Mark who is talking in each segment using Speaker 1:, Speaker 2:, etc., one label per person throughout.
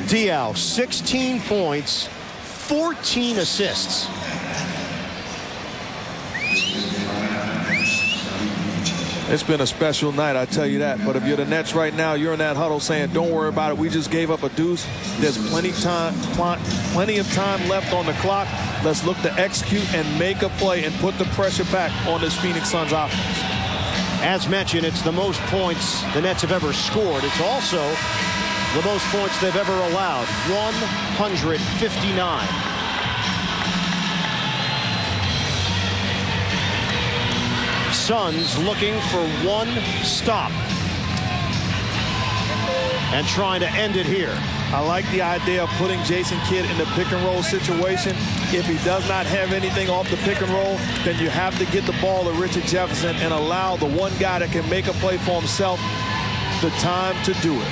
Speaker 1: Diaw, 16 points, 14 assists.
Speaker 2: It's been a special night, I tell you that. But if you're the Nets right now, you're in that huddle saying, don't worry about it. We just gave up a deuce. There's plenty of time left on the clock. Let's look to execute and make a play and put the pressure back on this Phoenix Suns offense.
Speaker 1: As mentioned, it's the most points the Nets have ever scored. It's also the most points they've ever allowed, 159. Suns looking for one stop and trying to end it here.
Speaker 2: I like the idea of putting Jason Kidd in the pick and roll situation. If he does not have anything off the pick and roll, then you have to get the ball to Richard Jefferson and allow the one guy that can make a play for himself the time to do it.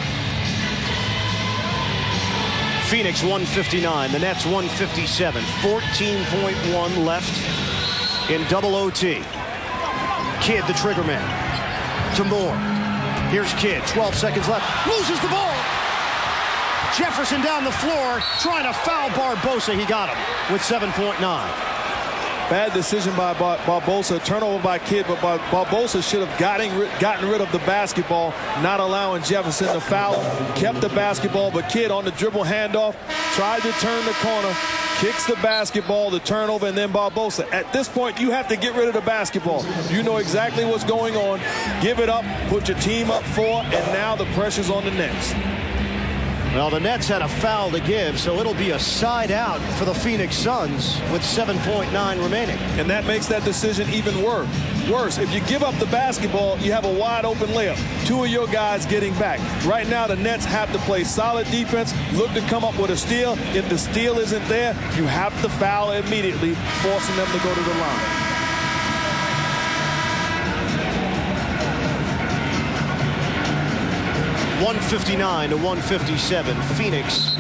Speaker 1: Phoenix 159, the Nets 157. 14.1 left in double OT. Kidd, the trigger man, to Moore. Here's Kidd, 12 seconds left, loses the ball. Jefferson down the floor, trying to foul Barbosa. He got him with 7.9.
Speaker 2: Bad decision by Barbosa, turnover by Kidd, but Barbosa should have gotten rid of the basketball, not allowing Jefferson to foul. Kept the basketball, but Kidd on the dribble handoff, tried to turn the corner, kicks the basketball, the turnover, and then Barbosa. At this point, you have to get rid of the basketball. You know exactly what's going on. Give it up, put your team up 4, and now the pressure's on the Nets.
Speaker 1: Well, the Nets had a foul to give, so it'll be a side out for the Phoenix Suns with 7.9 remaining.
Speaker 2: And that makes that decision even worse. If you give up the basketball, you have a wide open layup. 2 of your guys getting back. Right now, the Nets have to play solid defense, look to come up with a steal. If the steal isn't there, you have to foul immediately, forcing them to go to the line.
Speaker 1: .159 to 157. Phoenix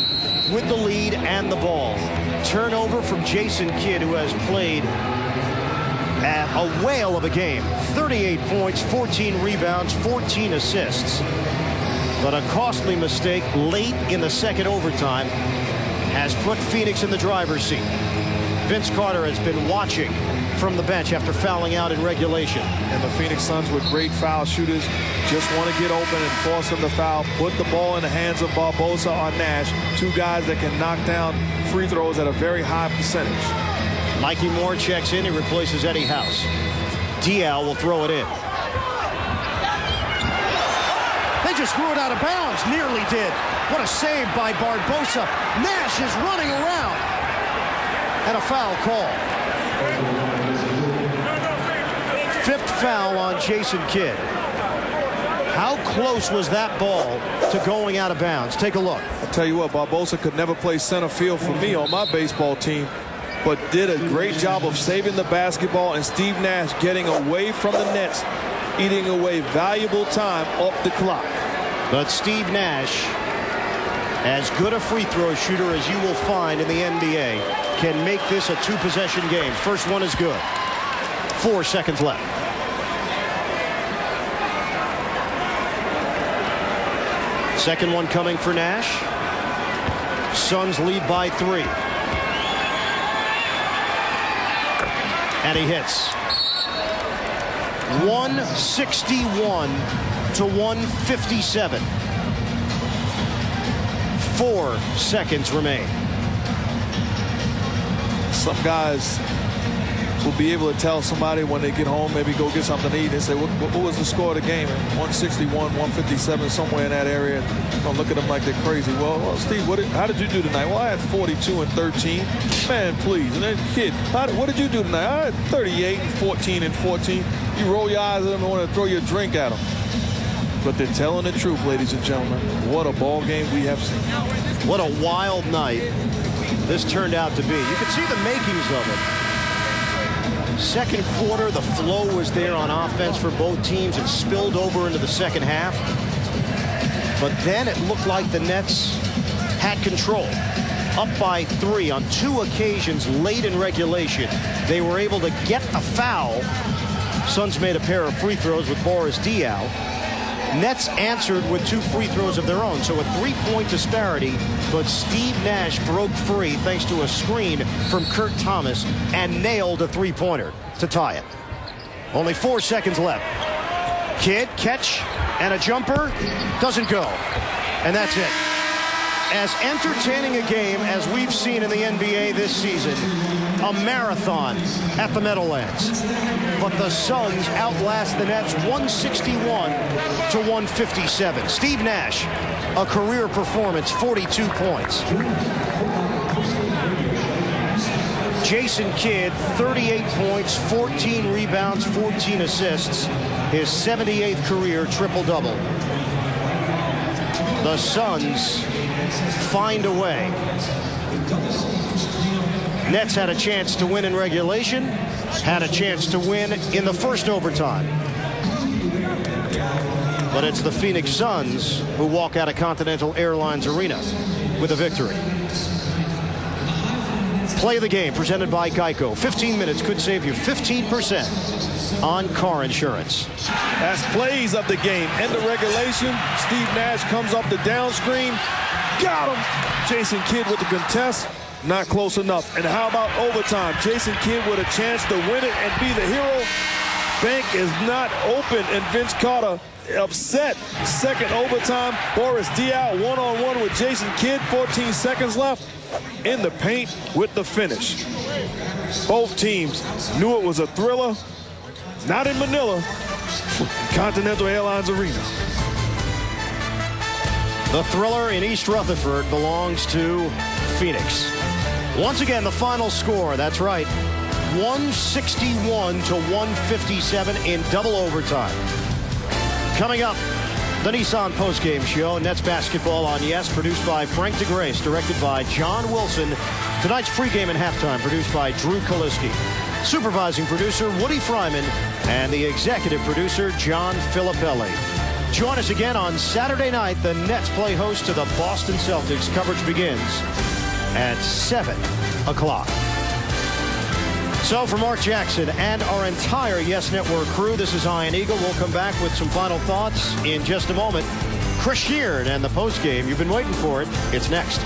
Speaker 1: with the lead and the ball. Turnover from Jason Kidd, who has played at a whale of a game. 38 points, 14 rebounds, 14 assists. But a costly mistake late in the second overtime has put Phoenix in the driver's seat. Vince Carter has been watching from the bench after fouling out in regulation.
Speaker 2: And the Phoenix Suns, with great foul shooters, just want to get open and force them to foul. Put the ball in the hands of Barbosa or Nash, 2 guys that can knock down free throws at a very high percentage.
Speaker 1: Mikey Moore checks in. He replaces Eddie House. Diaw will throw it in. They just threw it out of bounds. Nearly did. What a save by Barbosa. Nash is running around. And a foul call. 5th foul on Jason Kidd. How close was that ball to going out of bounds? Take a look.
Speaker 2: I'll tell you what, Barbosa could never play center field for me on my baseball team, but did a great job of saving the basketball, and Steve Nash getting away from the Nets, eating away valuable time off the clock.
Speaker 1: But Steve Nash, as good a free throw shooter as you will find in the NBA, can make this a 2-possession game. First one is good. 4 seconds left. Second one coming for Nash. Suns lead by 3. And he hits. 161 to 157. 4 seconds remain.
Speaker 2: Some guys will be able to tell somebody when they get home, maybe go get something to eat. They say, what was the score of the game? 161, 157, somewhere in that area. Don't look at them like they're crazy. Well, Steve, how did you do tonight? Well, I had 42 and 13. Man, please. And then, kid, what did you do tonight? I had 38 and 14 and 14. You roll your eyes at them and want to throw your drink at them. But they're telling the truth, ladies and gentlemen. What a ball game we have seen.
Speaker 1: What a wild night this turned out to be. You can see the makings of it. Second quarter, the flow was there on offense for both teams. It spilled over into the second half. But then it looked like the Nets had control. Up by 3 on 2 occasions late in regulation. They were able to get a foul. Suns made a pair of free throws with Boris Diaw. Nets answered with 2 free throws of their own, so a 3-point disparity, but Steve Nash broke free thanks to a screen from Kurt Thomas and nailed a 3-pointer to tie it. Only 4 seconds left. Kidd, catch, and a jumper, doesn't go. And that's it. As entertaining a game as we've seen in the NBA this season, a marathon at the Meadowlands. But the Suns outlast the Nets 161 to 157. Steve Nash, a career performance, 42 points. Jason Kidd, 38 points, 14 rebounds, 14 assists. His 78th career triple-double. The Suns find a way. Nets had a chance to win in regulation, had a chance to win in the first overtime. But it's the Phoenix Suns who walk out of Continental Airlines Arena with a victory. Play of the game presented by Geico. 15 minutes could save you 15% on car insurance.
Speaker 2: As plays of the game end of regulation, Steve Nash comes off the down screen. Got him. Jason Kidd with the contest. Not close enough. And how about overtime? Jason Kidd with a chance to win it and be the hero. Bank is not open, and Vince Carter upset. Second overtime. Boris Diaw one-on-one with Jason Kidd. 14 seconds left in the paint with the finish. Both teams knew it was a thriller. Not in Manila. Continental Airlines Arena.
Speaker 1: The thriller in East Rutherford belongs to Phoenix. Once again, the final score, that's right, 161 to 157 in double overtime. Coming up, the Nissan postgame show, Nets basketball on Yes, produced by Frank DeGrace, directed by John Wilson. Tonight's pregame and halftime, produced by Drew Kaliski. Supervising producer, Woody Fryman, and the executive producer, John Filippelli. Join us again on Saturday night. The Nets play host to the Boston Celtics. Coverage begins at 7 o'clock. So for Mark Jackson and our entire Yes Network crew, this is Ian Eagle. We'll come back with some final thoughts in just a moment. Chris Sheard and the postgame. You've been waiting for it. It's next.